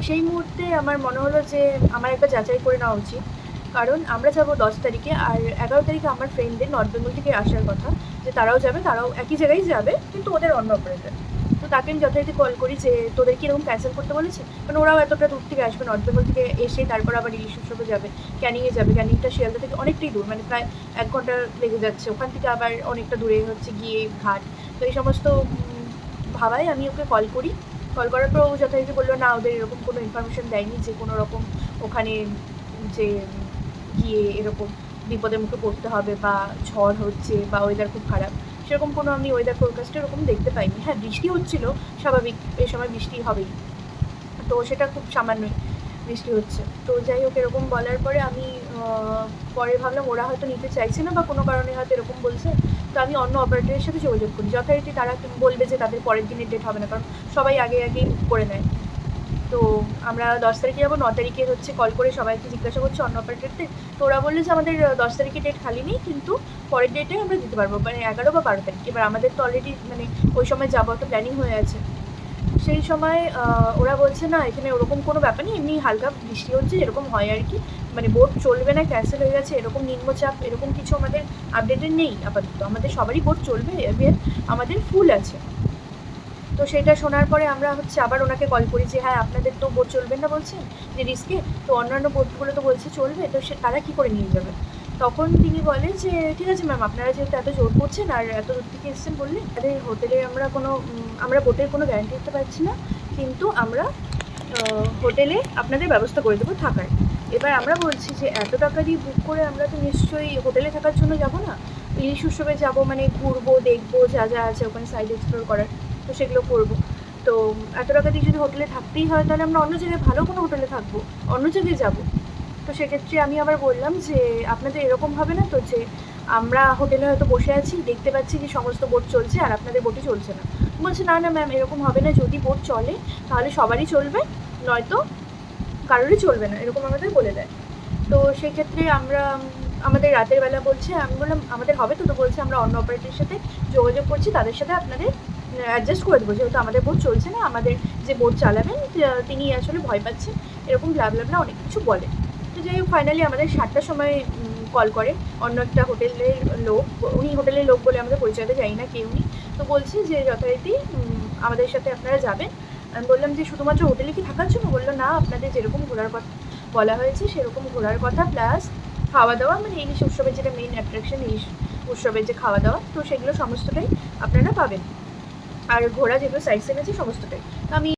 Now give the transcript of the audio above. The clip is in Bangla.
সেই মুহূর্তে আমার মনে হলো যে আমার একবার যাচাই করে নেওয়া উচিত, কারণ আমরা যাবো 10 তারিখে, আর 11 তারিখে আমার ফ্রেন্ডদের নর্থ বেঙ্গল থেকে আসার কথা, যে তারাও যাবে, তারাও একই জায়গায় যাবে কিন্তু ওদের অন্য অপারেটর। তো তাকে আমি যথারীতি কল করি যে তোদের কি এরকম ক্যান্সেল করতে বলেছে, মানে ওরাও এতটা দূর থেকে আসবে, নর্থ বেঙ্গল থেকে এসে তারপর আবার ইলিশ উৎসবে যাবে, ক্যানিংয়ে যাবে, ক্যানিংটা শিয়ালদা থেকে অনেকটাই দূর, মানে প্রায় 1 ঘন্টা লেগে যাচ্ছে, ওখান থেকে আবার অনেকটা দূরে হচ্ছে গিয়ে ঘাট। তো এই সমস্ত ভাবায় আমি ওকে কল করি। কল করার পর ও যথারীতি বললো না, ওদের এরকম কোনো ইনফরমেশন দেয়নি যে কোনো রকম ওখানে যে গিয়ে এরকম বিপদের মুখে পড়তে হবে বা ঝড় হচ্ছে বা ওয়েদার খুব খারাপ, সেরকম কোনো আমি ওয়েদার ফোরকাস্টে এরকম দেখতে পাইনি। হ্যাঁ, বৃষ্টি হচ্ছিল, স্বাভাবিক, এই সময় বৃষ্টি হবেই, তো সেটা খুব সামান্যই বৃষ্টি হচ্ছে। তো যাই হোক, এরকম বলার পরে আমি পরে ভাবলাম ওরা হয়তো নিতে চাইছে না বা কোনো কারণে হয়তো এরকম বলছে, তো আমি অন্য অপারেটরের সাথে যোগাযোগ করি। যথারীতি তারা বলবে যে তাদের পরের দিনের ডেট হবে না, কারণ সবাই আগে আগেই বুক করে নেয়। তো আমরা 10 তারিখে যাবো, 9 তারিখে হচ্ছে কল করে সবাইকে জিজ্ঞাসা করছি অন্য অপারেটরদের। তো ওরা বললো যে আমাদের 10 তারিখে ডেট খালি নেই, কিন্তু পরের ডেটে আমরা দিতে পারবো, মানে 11 বা 12 তারিখ। এবার আমাদের তো অলরেডি মানে ওই সময় যাবো একটা প্ল্যানিং হয়ে আছে। সেই সময় ওরা বলছে না, এখানে ওরকম কোনো ব্যাপার নেই, এমনি হালকা বৃষ্টি হচ্ছে, এরকম হয় আর কি, মানে বোট চলবে না, ক্যান্সেল হয়ে গেছে, এরকম নিম্নচাপ এরকম কিছু আমাদের আপডেটেড নেই আপাতত, আমাদের সবারই বোট চলবে, এবার আমাদের ফুল আছে। তো সেটা শোনার পরে আমরা হচ্ছে আবার ওনাকে কল করি যে হ্যাঁ, আপনাদের তো বোট চলবে না বলছেন যে রিস্কে, তো অন্যান্য বোটগুলো তো বলছে চলবে, তো সে তারা কী করে নিয়ে যাবে। তখন তিনি বলে যে ঠিক আছে ম্যাম, আপনারা যেহেতু এত জোর করছেন আর এত দূর থেকে এসেছেন বললে, আমাদের হোটেলে আমরা বোটের কোনো গ্যারান্টি দিতে পারছি না, কিন্তু আমরা হোটেলে আপনাদের ব্যবস্থা করে দেবো থাকার। এবার আমরা বলছি যে এত টাকা দিয়ে বুক করে আমরা তো নিশ্চয়ই হোটেলে থাকার জন্য যাব না, ইলিশ উৎসবে যাবো, মানে ঘুরবো, দেখবো যা যা আছে ওখানে সাইড এক্সপ্লোর করার, তো সেগুলো করবো। তো এত টাকা দিয়ে যদি হোটেলে থাকতেই হয়, তাহলে আমরা অন্য জায়গায় ভালো কোনো হোটেলে থাকবো, অন্য জায়গায় যাবো। তো সেক্ষেত্রে আমি আবার বললাম যে আপনাদের এরকম হবে না তো, যে আমরা হোটেলে হয়তো বসে আছি, দেখতে পাচ্ছি যে সমস্ত বোট চলছে আর আপনাদের বোটই চলছে না। বলছে না না ম্যাম, এরকম হবে না, যদি বোট চলে তাহলে সবারই চলবে, নয়তো কারোরই চলবে না, এরকম আমাদের বলে দেয়। তো সেক্ষেত্রে আমরা আমাদের রাতের বেলা বলছে, আমি বললাম আমাদের হবে তো, তো বলছে আমরা অন্য অপারেটরের সাথে যোগাযোগ করছি, তাদের সাথে আপনাদের অ্যাডজাস্ট করে দেবো, যেহেতু আমাদের বোট চলছে না, আমাদের যে বোট চালাবেন তিনি আসলে ভয় পাচ্ছেন, এরকম ব্লা অনেক কিছু বলে। তো যাই হোক, ফাইনালি আমাদের 7টার সময় কল করে অন্য একটা হোটেলের লোক, উনি হোটেলের লোক বলে আমাদের পরিচয়টা জানি না কে উনি। তো বলছে যে যথারীতি আমাদের সাথে আপনারা যাবেন। আমি বললাম যে শুধুমাত্র হোটেলে কি থাকার জন্য, বললো না, আপনাদের যেরকম ঘোরার কথা বলা হয়েছে সেরকম ঘোরার কথা, প্লাস খাওয়া দাওয়া, মানে ইলিশ উৎসবের যেটা মেইন অ্যাট্রাকশন, ইলিশ উৎসবের যে খাওয়া দাওয়া, তো সেগুলো সমস্তটাই আপনারা পাবেন, আর ঘোরা যেগুলো সাইট সিন আছে সমস্তটাই। তো আমি